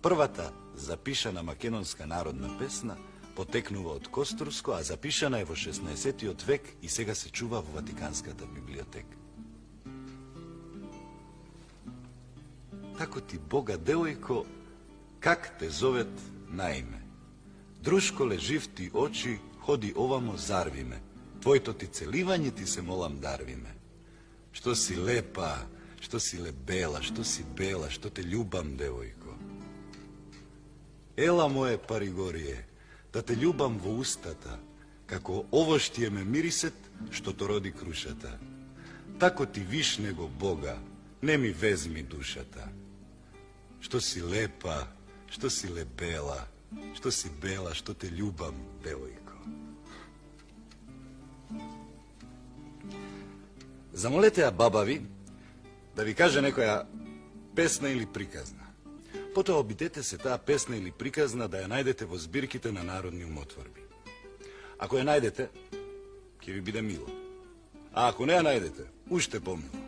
Првата запишана македонска народна песна потекнува од Костурско, а запишана е во 16 век и сега се чува во Ватиканската библиотека. Тако ти Бога, девојко, как те зовет на име? Друшколе, жив ти очи, ходи овамо, зарви ме. Твоето ти целивање ти се молам, дарви ме. Што си лепа, што си лебела, што си бела, што те љубам, девојко. Ела моje паригорие, да те љубам во устата, како овоштие ме мирисет, што то роди крушата. Тако ти виш него Бога, не ми везми душата. Што си лепа, што си лебела, што си бела, што те љубам, девојко. Замолете ја баба ви да ви каже некоја песна или приказна. Потоа обидете се таа песна или приказна да ја најдете во збирките на народни умотворби. Ако ја најдете, ќе ви биде мило. А ако не ја најдете, уште помило.